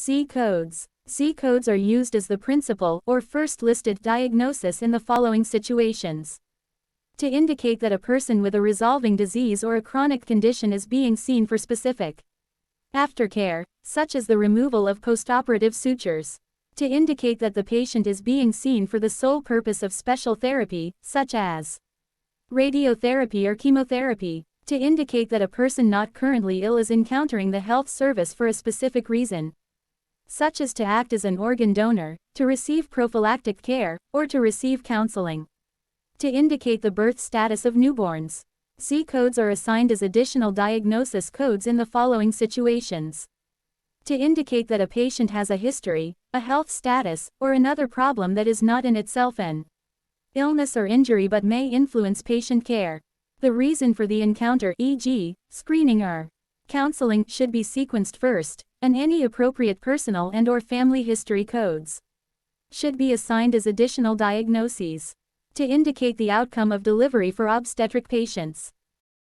C codes. C codes are used as the principal or first listed diagnosis in the following situations. To indicate that a person with a resolving disease or a chronic condition is being seen for specific aftercare, such as the removal of postoperative sutures. To indicate that the patient is being seen for the sole purpose of special therapy, such as radiotherapy or chemotherapy. To indicate that a person not currently ill is encountering the health service for a specific reason, such as to act as an organ donor, to receive prophylactic care, or to receive counseling. To indicate the birth status of newborns. C codes are assigned as additional diagnosis codes in the following situations. To indicate that a patient has a history, a health status, or another problem that is not in itself an illness or injury but may influence patient care. The reason for the encounter, e.g., screening or counseling, should be sequenced first, and any appropriate personal and/or family history codes should be assigned as additional diagnoses. To indicate the outcome of delivery for obstetric patients.